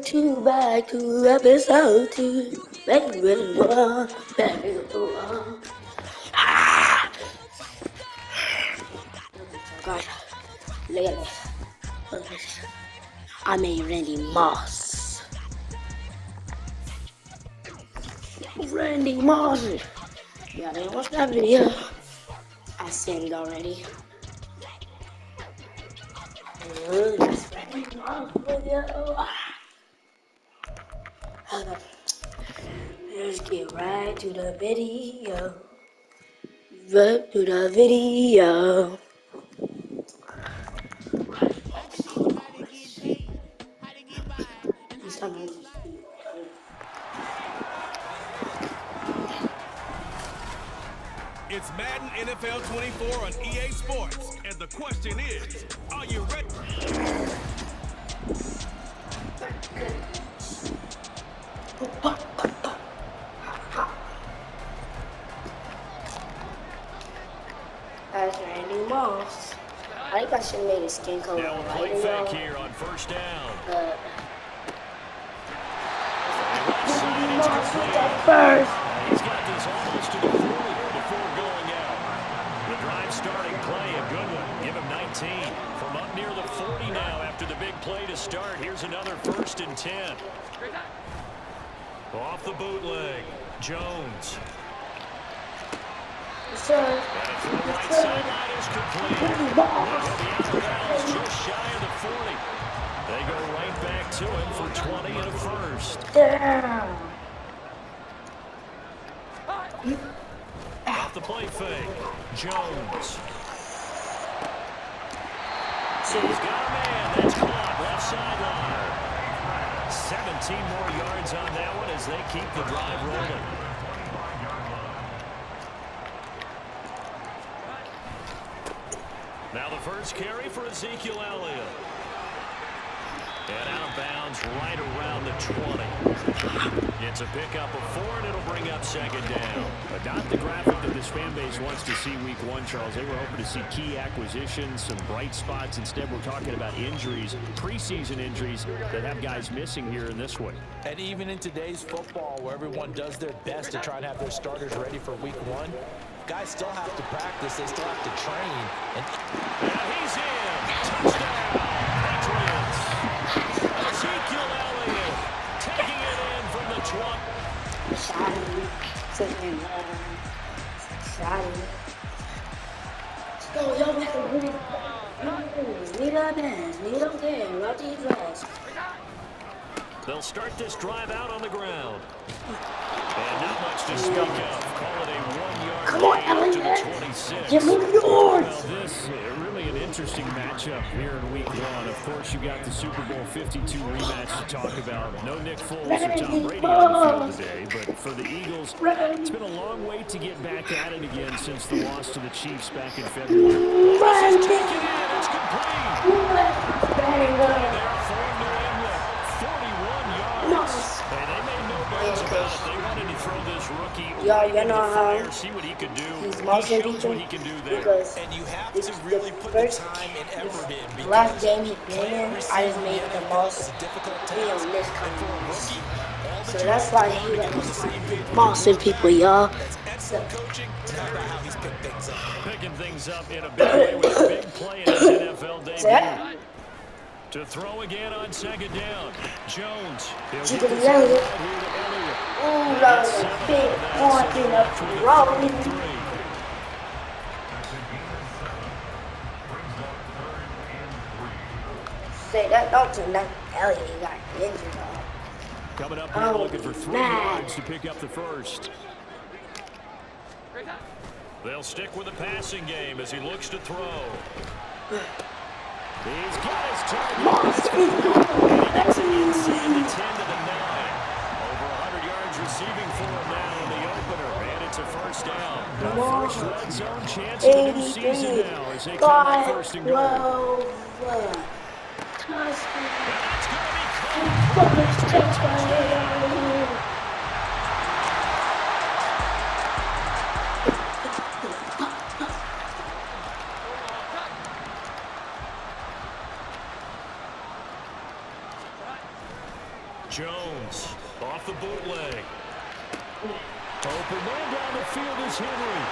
back to episode 2. Back to Ah! God, look at this. Look at this. I made Randy Moss. Randy Moss. Y'all didn't watch that video. I said it already. That's Randy Moss video. Let's get right to the video. Right to the video. It's Madden NFL 24 on EA Sports, and the question is, are you ready? That's Randy Moss. I think I should have made his skin color Play fake here on first down. Randy Moss with that first. He's got this almost to the 40 before going out. The drive starting play, a good one. Give him 19. From up near the 40 now after the big play to start. Here's another 1st and 10. Off the bootleg, Jones. Sir. Right sideline is complete. Just shy of the 40. They go right back to him for 20 and a first. Damn. Off the play fake, Jones. So he's got a man. That's caught left sideline. 17 more yards on that one as they keep the drive rolling. Now the first carry for Ezekiel Elliott. And out of bounds right around the 20. It's a pickup of 4, and it'll bring up 2nd down. But not the graphic that this fan base wants to see week 1, Charles. They were hoping to see key acquisitions, some bright spots. Instead, we're talking about injuries, preseason injuries that have guys missing here in this one. And even in today's football, where everyone does their best to try and have their starters ready for week 1, guys still have to practice. They still have to train. And he's in. Touchdown. Patriots. Ezekiel Elliott taking it in from the 20. Let's go, y'all. Need our bands. Need them there. Right these guys. They'll start this drive out on the ground. And not much to speak of. Call it a 1-yard Come on, gain to the Elliott. 26. Give me yours. Well, this really an interesting matchup here in week 1. Of course, you got the Super Bowl 52 rematch to talk about. No Nick Foles or Tom Brady on the field today, but for the Eagles, it's been a long wait to get back at it again since the loss to the Chiefs back in February. This is taken in. It's complete. There for New England. 41 yards. And they made no bones about it. They wanted to throw this rookie You know how see what he could do. he's motion He shows what he teaching? can do there. Because and you have this to is really the put first, the time and effort in. the last game he Playing played in, receiver I just made in the NFL most is a difficult video task. on this And kind for a of rookie, all So that you that's have why to do he to get on the was same page with bossing people, y'all. That's excellent coaching. It's not about how he's picked things up. Picking things up in a big way with a big play in his NFL debut. To throw again on 2nd down. Jones. You can yell it. Ooh, that was a big point in the road. Say that Dalton, that Elliott got injured. Coming up here looking for 3 yards to pick up the first. They'll stick with the passing game as he looks to throw. He's got his target. That's an inside the 10 to the 9. Over 100 yards receiving for him now in the opener. And it's a first down. The first red zone chance of the new season now as they come up 1st and goal. That's going to be close. Jones off the bootleg. Open man down the field is Henry.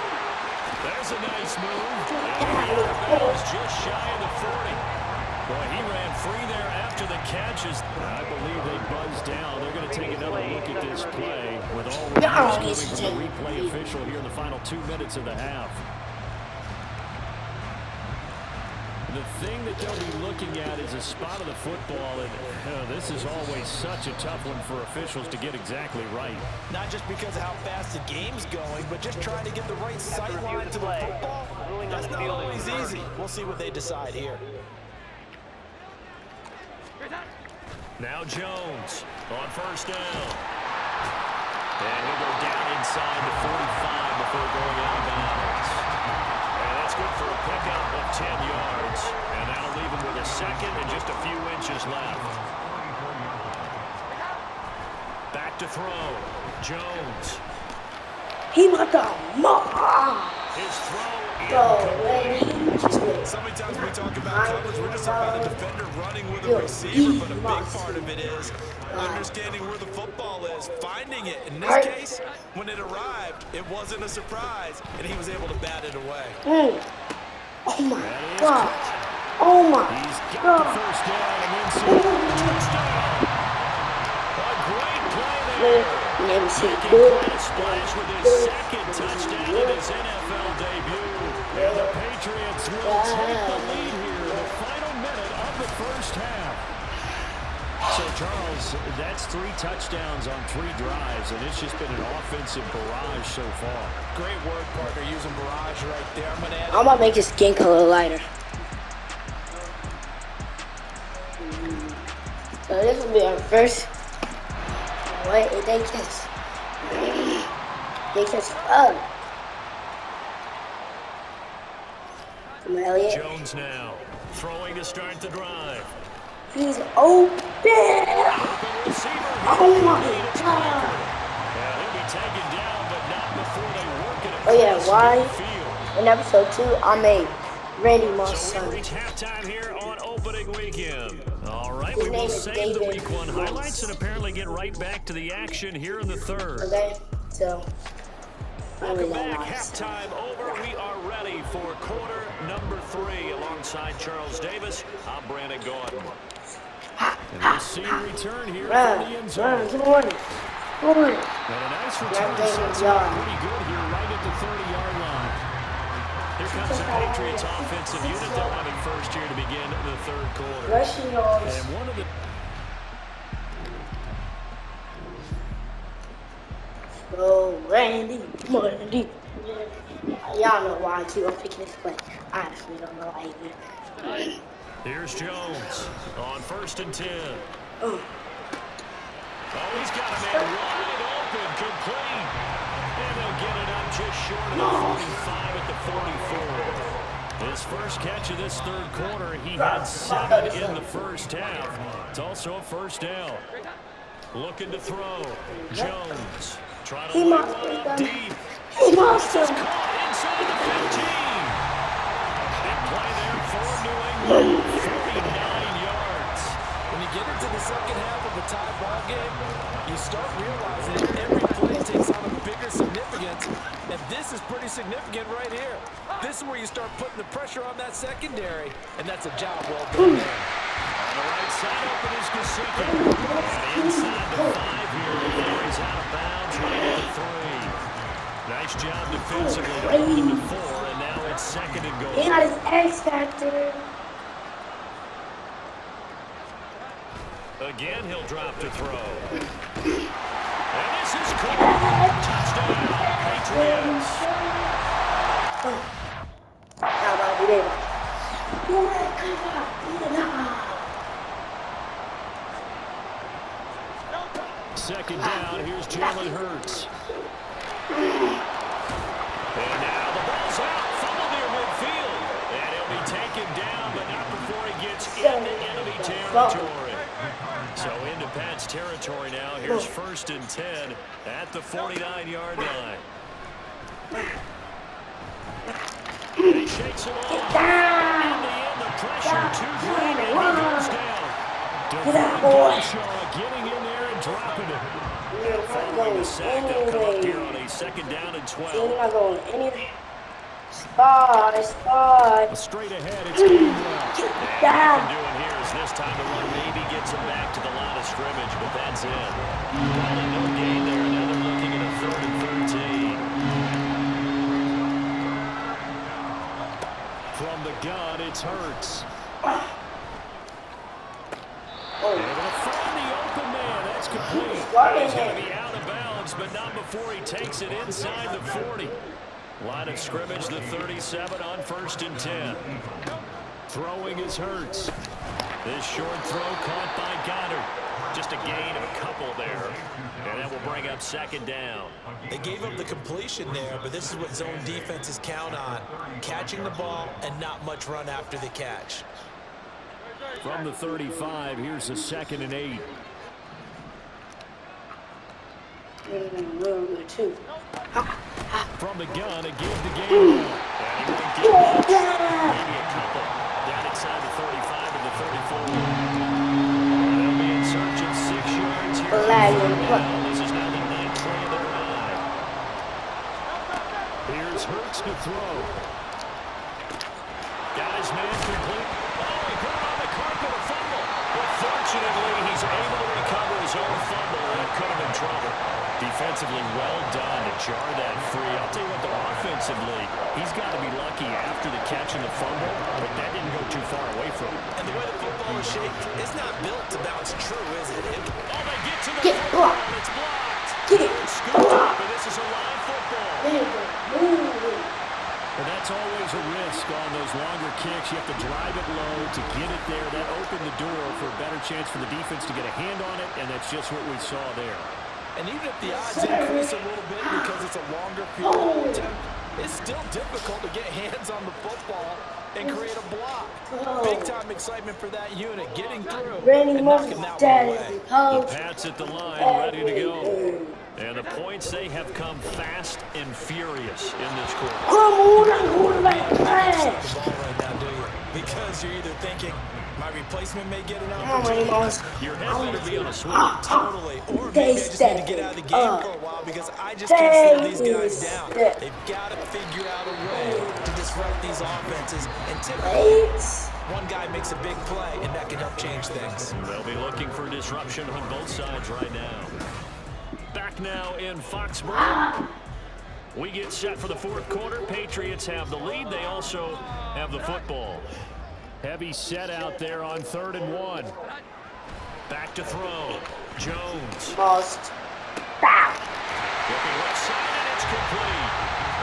There's a nice move. And the just shy of the 40. Boy, he ran free there after the catches. I believe they buzzed down. They're going to take another look at this play with all reviews coming from the replay official here in the final 2 minutes of the half. The thing that they'll be looking at is a spot of the football, and this is always such a tough one for officials to get exactly right. Not just because of how fast the game's going, but just trying to get the right sight line to the football. That's not always easy. We'll see what they decide here. Now Jones on first down. And he'll go down inside the 45 before going out of bounds. And that's good for a pickup of 10 yards. And that'll leave him with a second and just a few inches left. Back to throw. Jones. He might go. His throw So many times we talk about coverage, we're just talking about a defender running with a receiver, but a big part of it is understanding where the football is, finding it. In this case, when it arrived, it wasn't a surprise, and he was able to bat it away. Oh my God. Oh my God. first down and then touchdown. A great play there. Let me see. Splash with his second touchdown in his NFL debut. And the Patriots will take the lead here in the final minute of the first half. So, Charles, that's 3 touchdowns on 3 drives, and it's just been an offensive barrage so far. Great work, partner, using barrage right there. I'm going to make his skin color lighter. So this will be our first. Wait, they catch. They catch up. Come on, Elliott. Jones now throwing to start the drive. He's open. Oh my God. He'll be taken down, but not before they work it. Oh yeah, why? In episode 2, I made Randy Moss' So we son. reach halftime here on opening weekend. All right, His we name will is save the David week 1 Moss. highlights and apparently get right back to the action here in the third. Okay, so Welcome back. Halftime over. We are ready for quarter number 3. Alongside Charles Davis, I'm Brandon Gordon. And we'll see a return here from the end zone. Good morning. Good morning. And a nice return sets up pretty good here right at the 30-yard line. Here comes the Patriots offensive unit. They'll have it first here to begin the third quarter. Rushing yards. And one of the... Oh, Randy. Y'all know why I keep on picking this play. I actually don't know why either. Here's Jones on first and 10. Oh. Oh, he's got a man wide open, complete. And they'll get it up just short of the 45 at the 44. His first catch of this third quarter, he had 7 in the first half. It's also a first down. Looking to throw. Jones trying to lay one up deep. He must have. Caught inside the 15. Big play there for New England. 49 yards. When you get into the second half of a tie ball game, you start realizing that every play takes on a bigger significance, and this is pretty significant right here. This is where you start putting the pressure on that secondary, and that's a job well done there. On the right side, open is Gesicki. And inside the 5 here, before he's out of bounds, right at the 3. Nice job defensively to hold him to 4, and now it's second and goal. He got his X factor. Again, he'll drop to throw. And this is caught. Touchdown, Patriots. How about you? Second down, here's Jalen Hurts. And now the ball's out, fumbled near midfield. And he'll be taken down, but not before he gets into enemy territory. So into Pat's territory now. Here's first and 10 at the 49-yard line. And he shakes it off. In the end, the pressure too great, and he goes down. Get that boy. Shaw getting in there and dropping it. Following the sack, they'll come up here on a 2nd down and 12. We're not going anywhere. Spy. Straight ahead, it's going well. Get And down. what they're doing here is this time the run maybe gets them back to the line of scrimmage, but that's it. Probably no gain there. Now they're looking at a 3rd and 13. From the gun, it's Hurts. And it'll find the open man. That's complete. He's going to be out of bounds, but not before he takes it inside the 40. Line of scrimmage, the 37 on 1st and 10. Throwing is Hurts. This short throw caught by Goddard. Just a gain of a couple there. And that will bring up 2nd down. They gave up the completion there, but this is what zone defenses count on. Catching the ball and not much run after the catch. From the 35, here's a 2nd and 8. From the gun, it gives the game. And he won't get much. Maybe a couple. Down inside the 35 and the 34. They'll be in search of 6 yards here. This is now the 9th play of the drive. Here's Hurts to throw. Got his man complete. Oh, he put it on the carpet, a fumble. But fortunately, he's able to recover his own fumble. That could have been trouble. Defensively well done to jar that free. I'll tell you what, though, offensively, he's got to be lucky after the catch and the fumble, but that didn't go too far away from him. And the way the football is shaped, it's not built to bounce true, is it? They get to the blocked. and it's blocked. Get Scooped up, and this is a live football. And that's always a risk on those longer kicks. You have to drive it low to get it there. That opened the door for a better chance for the defense to get a hand on it, and that's just what we saw there. And even if the odds increase a little bit because it's a longer field goal attempt, it's still difficult to get hands on the football and create a block. Big-time excitement for that unit, getting through and knocking that one away. The Pats at the line, ready to go. And the points, they have come fast and furious in this quarter. Because you're either thinking, my replacement may get an opportunity. Your head better be on a swivel. Totally. Or maybe I just need to get out of the game for a while because I just can't slow these guys down. They've got to figure out a way to disrupt these offenses. And typically, one guy makes a big play, and that can help change things. They'll be looking for disruption on both sides right now. Back now in Foxborough. We get set for the 4th quarter. Patriots have the lead. They also have the football. Heavy set out there on 3rd and 1. Back to throw. Jones. Must. Looking left side, and it's complete.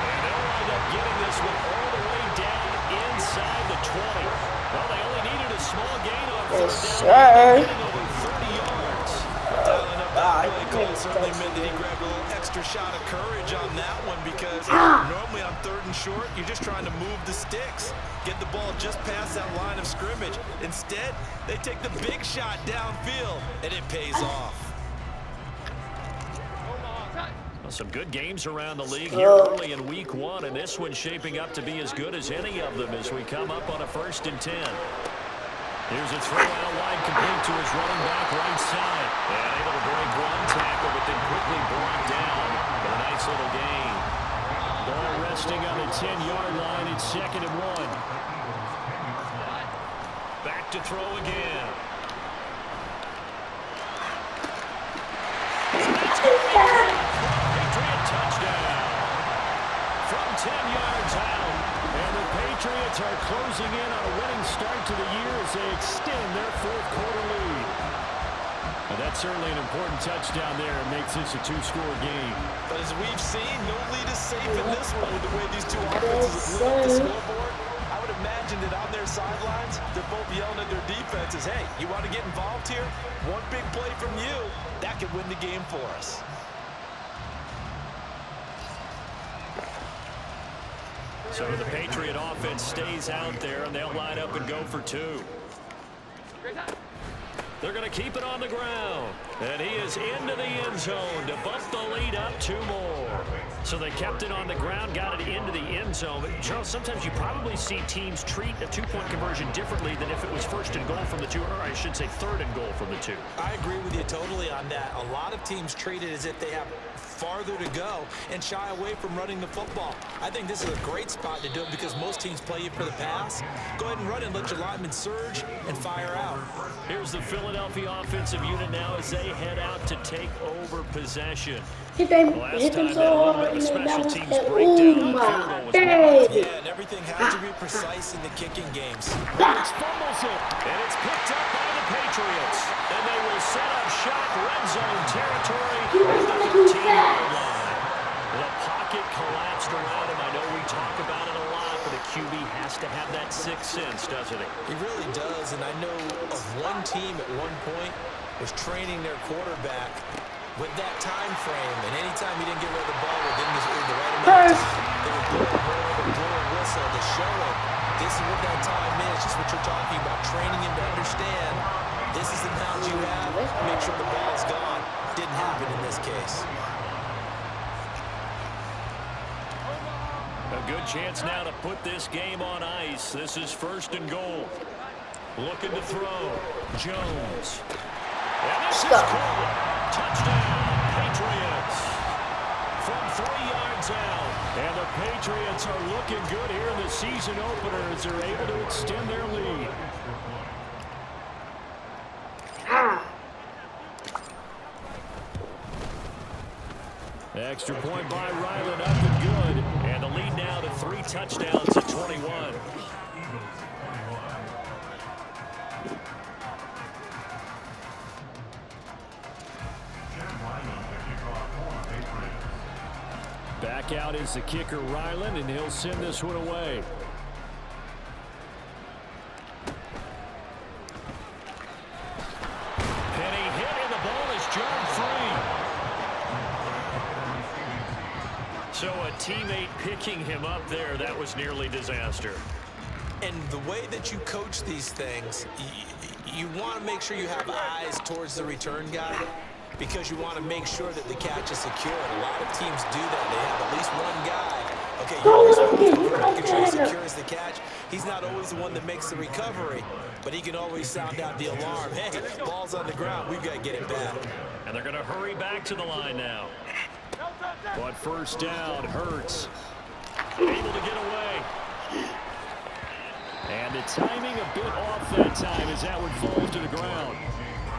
And they'll wind up getting this one all the way down inside the 20. Well, they only needed a small gain on 4th down. Getting over 30 yards. Dialing up that play call certainly meant that he grabbed a little extra shot of courage on that one because normally on 3rd and short, you're just trying to move the sticks. Get the ball just past that line of scrimmage. Instead, they take the big shot downfield, and it pays off. Well, some good games around the league here early in week 1, and this one's shaping up to be as good as any of them as we come up on a 1st and 10. Here's a throw out wide complete to his running back right side. And able to break one tackle, but then quickly brought down. But a nice little gain. Ball resting on the 10-yard line. It's 2nd and 1. Back to throw again. That's going to be Patriot touchdown. From 10 yards out. And the Patriots are closing in on a winning start to the year as they extend their 4th quarter lead. And that's certainly an important touchdown there and makes this a 2-score game. But as we've seen, no lead is safe in this one with the way these two offenses have moved up the scoreboard. I would imagine that on their sidelines, they're both yelling at their defenses, hey, you want to get involved here? One big play from you, that could win the game for us. So the Patriot offense stays out there, and they'll line up and go for 2. They're going to keep it on the ground. And he is into the end zone to bump the lead up 2 more. So they kept it on the ground, got it into the end zone. But, Charles, sometimes you probably see teams treat a 2-point conversion differently than if it was 1st and goal from the 2, or I should say 3rd and goal from the 2. I agree with you totally on that. A lot of teams treat it as if they have farther to go and shy away from running the football. I think this is a great spot to do it because most teams play you for the pass. Go ahead and run and let your linemen surge and fire out. Here's the Philadelphia offensive unit now as they head out to take over possession. Hit them so hard in the balance. Oh my day. Yeah, and everything has to be precise in the kicking games. Brooks fumbles it, and it's picked up by the Patriots. And they will set up shop red zone territory at the 13-yard line. The pocket collapsed around him. I know we talk about it a lot, but a QB has to have that sixth sense, doesn't he? He really does, and I know of one team at one point was training their quarterback with that time frame, and anytime he didn't get rid of the ball within the right amount of time, they would blow a horn or blow a whistle to show him this is what that time is, just what you're talking about, training him to understand this is the amount you have, make sure the ball's gone. Didn't happen in this case. A good chance now to put this game on ice. This is 1st and goal. Looking to throw. Jones. And this is caught. Touchdown, Patriots. From 3 yards out. And the Patriots are looking good here in the season opener as they're able to extend their lead. Extra point by Ryland, up and good. And the lead now to 3 touchdowns at 21. Back out is the kicker, Ryland, and he'll send this one away. Penny hit, and the ball is jarred free. So a teammate picking him up there, that was nearly disaster. And the way that you coach these things, you want to make sure you have eyes towards the return guy because you want to make sure that the catch is secure. A lot of teams do that. They have at least one guy. Okay, you're always making sure he secures the catch. He's not always the one that makes the recovery, but he can always sound out the alarm. Hey, ball's on the ground. We've got to get it back. And they're going to hurry back to the line now. But 1st down, Hurts able to get away. And the timing a bit off that time as that one falls to the ground.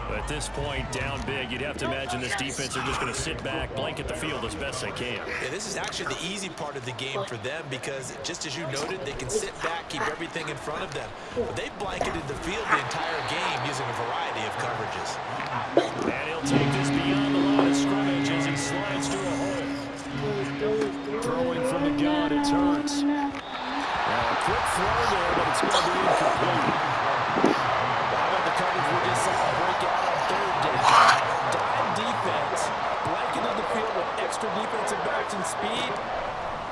But at this point, down big, you'd have to imagine this defense are just going to sit back, blanket the field as best they can. Yeah, this is actually the easy part of the game for them because just as you noted, they can sit back, keep everything in front of them. But they've blanketed the field the entire game using a variety of coverages. And he'll take this beyond the line of scrimmage as he slides through a hole. Throwing from the gun, it's Hurts. A quick throw there, but it's going to be incomplete. How about the coverage we just saw break out on 3rd down? Dime defense, blanketed the field with extra defensive backs and speed,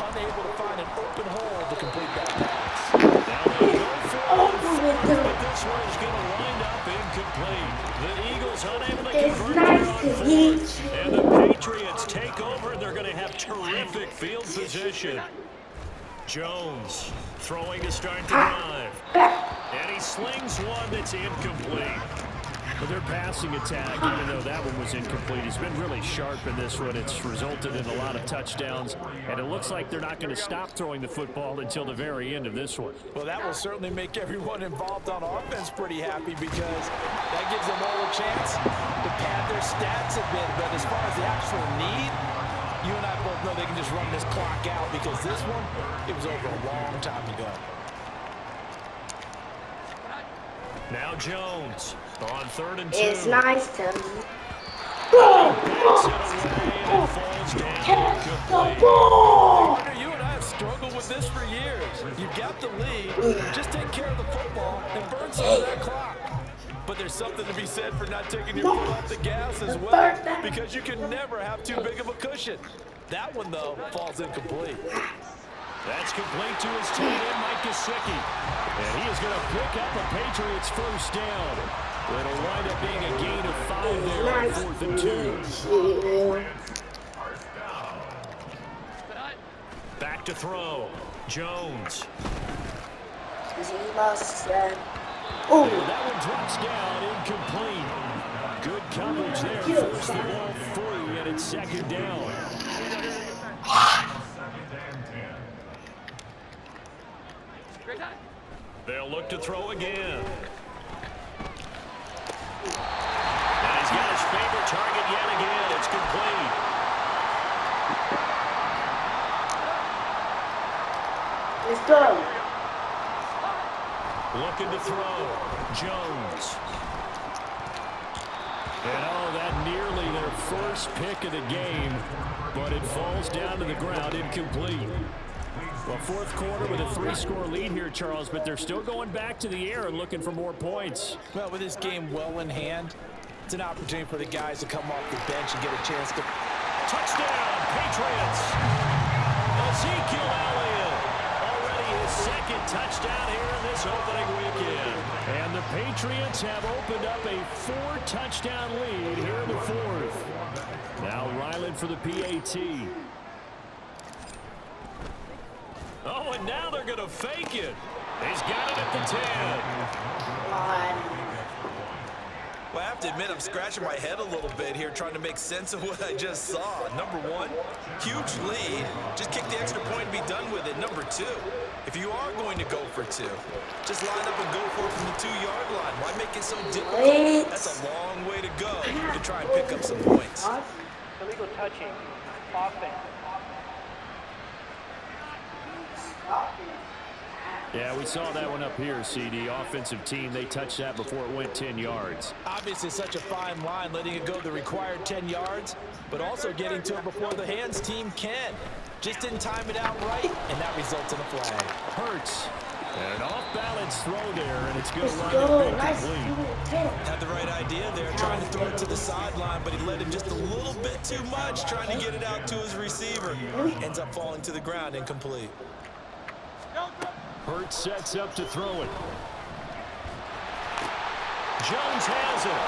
unable to find an open hole to complete that pass. Now they go for it, but this one is going to wind up incomplete. The Eagles unable to convert on 4th, and the Patriots take over, and they're going to have terrific field position. Jones throwing to start the drive. And he slings one that's incomplete. But their passing attack, even though that one was incomplete, has been really sharp in this one. It's resulted in a lot of touchdowns, and it looks like they're not going to stop throwing the football until the very end of this one. Well, that will certainly make everyone involved on offense pretty happy because that gives them all a chance to pad their stats a bit. But as far as the actual need, you and I both know they can just run this clock out because this one, it was over a long time ago. Now Jones on 3rd and 2. It's nice to Backs it away and it falls down incomplete. You and I have struggled with this for years. You've got the lead, just take care of the football and burn some of that clock. But there's something to be said for not taking your foot off the gas as well because you can never have too big of a cushion. That one, though, falls incomplete. That's complete to his tight end, Mike Gesicki. And he is going to pick up a Patriots 1st down. It'll wind up being a gain of 5 there on 4th and 2. Back to throw. Jones. Oh, That one drops down, incomplete. Good coverage there. Forced the ball free, and it's 2nd down. They'll look to throw again. And he's got his favorite target yet again. It's complete. let's go. Looking to throw. Jones. And that nearly their first pick of the game, but it falls down to the ground incomplete. Well, 4th quarter with a 3-score lead here, Charles, but they're still going back to the air and looking for more points. Well, with this game well in hand, it's an opportunity for the guys to come off the bench and get a chance to... Touchdown, Patriots! Ezekiel Elliott, already his 2nd touchdown here in this opening weekend. And the Patriots have opened up a 4-touchdown lead here in the 4th. Now Ryland for the PAT. Oh, and now they're going to fake it. He's got it at the 10. Well, I have to admit, I'm scratching my head a little bit here trying to make sense of what I just saw. Number 1, huge lead. Just kick the extra point and be done with it. Number 2, if you are going to go for 2, just line up and go for it from the 2-yard line. Why make it so difficult? That's a long way to go to try and pick up some points. Illegal touching. Offense. Yeah, we saw that one up here, CD. Offensive team, they touched that before it went 10 yards. Obviously such a fine line, letting it go the required 10 yards, but also getting to it before the hands team can. Just didn't time it out right, and that results in a flag. Hurts. And an off-balance throw there, and it's going to wind up incomplete. Had the right idea there, trying to throw it to the sideline, but he let him just a little bit too much, trying to get it out to his receiver. Ends up falling to the ground, incomplete. Hurts sets up to throw it. Jones has it.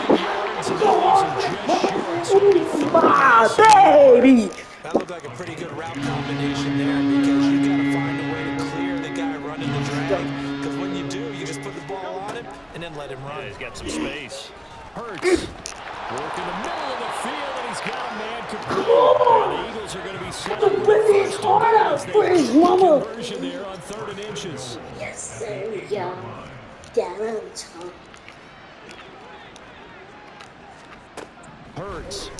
9 yards, and he leaves him just short. So Baby! That looked like a pretty good route combination there because you got to find a way to clear the guy running the drag. Because when you do, you just put the ball on him and then let him run. Yeah, he's got some space. Hurts. Work in the middle of the field, and he's got a man complete. And the Eagles are going to be set up with a first and goal as they get conversion there on 3rd and inches. Yes, sir. Yeah. Down on top. Hurts.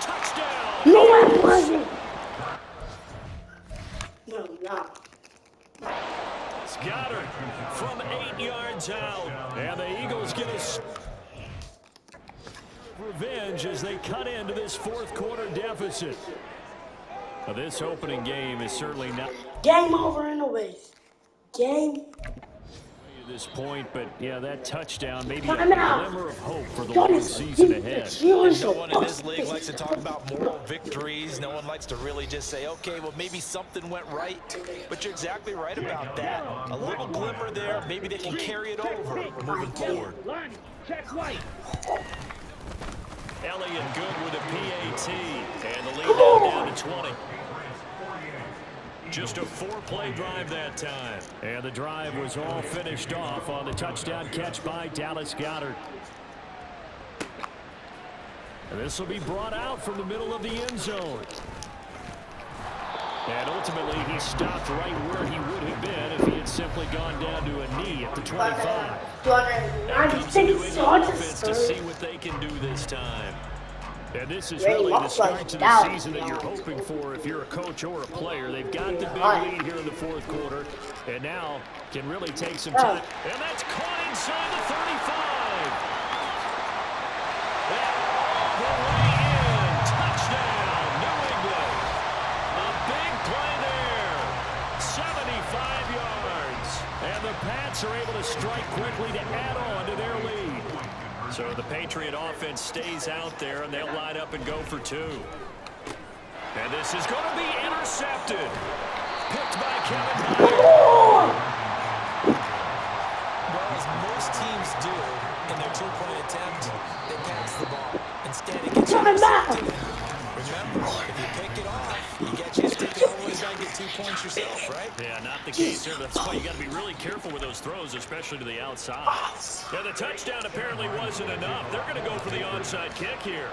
Touchdown! No, I wasn't. No, no. Goddard from 8 yards out. And the Eagles get us revenge as they cut into this 4th quarter deficit. Now, this opening game is certainly not Game over in the waist. Game. at this point, but yeah, that touchdown maybe a Time out. glimmer of hope for the long season ahead. No one in this league likes to talk about moral victories. No one likes to really just say, okay, well, maybe something went right. But you're exactly right about that. A little glimmer there. Maybe they can carry it over moving forward. Elliott good with a PAT, and the lead now down to 20. Just a 4-play drive that time. And the drive was all finished off on the touchdown catch by Dallas Goedert. And this will be brought out from the middle of the end zone. And ultimately, he stopped right where he would have been if he had simply gone down to a knee at the 25. 296 yards To see what they can do this time. And this is really the start to the season that you're hoping for if you're a coach or a player. They've got the big lead here in the 4th quarter, and now can really take some time. And that's caught inside the 35. And all the way in. Touchdown, New England. A big play there. 75 yards. And the Pats are able to strike quickly to add on to their lead. So the Patriot offense stays out there, and they'll line up and go for 2. And this is going to be intercepted. Picked by Kevin Byard. Well, most teams do in their two-point attempt, they pass the ball. Instead, it gets Time out. intercepted. Remember, if you pick it off, you get a chance to take it all the way back and get 2 points yourself, right? Yeah, not the case here. That's why you got to be really careful with those throws, especially to the outside. Yeah, the touchdown apparently wasn't enough. They're going to go for the onside kick here.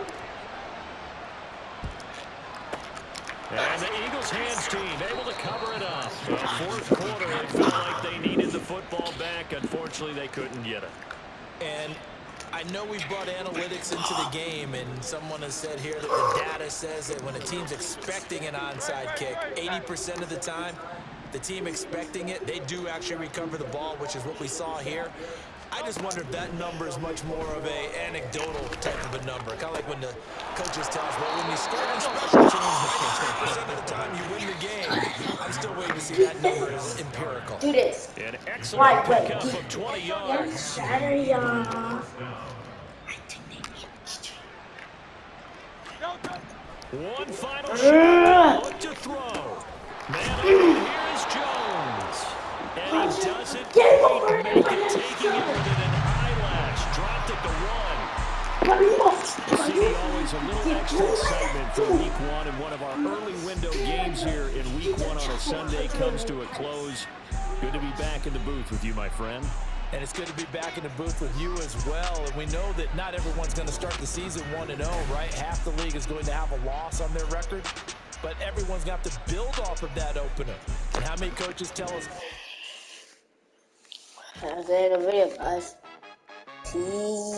And the Eagles hands team able to cover it up. Fourth quarter, it felt like they needed the football back. Unfortunately, they couldn't get it. And I know we brought analytics into the game, and someone has said here that the data says that when a team's expecting an onside kick, 80% of the time, the team expecting it, they do actually recover the ball, which is what we saw here. I just wonder if that number is much more of a anecdotal type of a number. Kind of like when the coaches tell us, well, when you start on special teams, 20% of the time you win the game. I'm still waiting to see that number as empirical. Do this. An excellent pickup of 20 Yeah, yards. Saturday, One final shot. Look to throw. Man open, here is Jones. And he doesn't quite make it, taking it within an eyelash. Dropped it to 1. See, always a little extra excitement for week 1, and one of our early window games here in week 1 on a Sunday comes to a close. Good to be back in the booth with you, my friend. And it's good to be back in the booth with you as well. And we know that not everyone's going to start the season 1-0, right? Half the league is going to have a loss on their record. But everyone's going to have to build off of that opener. And how many coaches tell us? That's the end of the video, guys. Peace.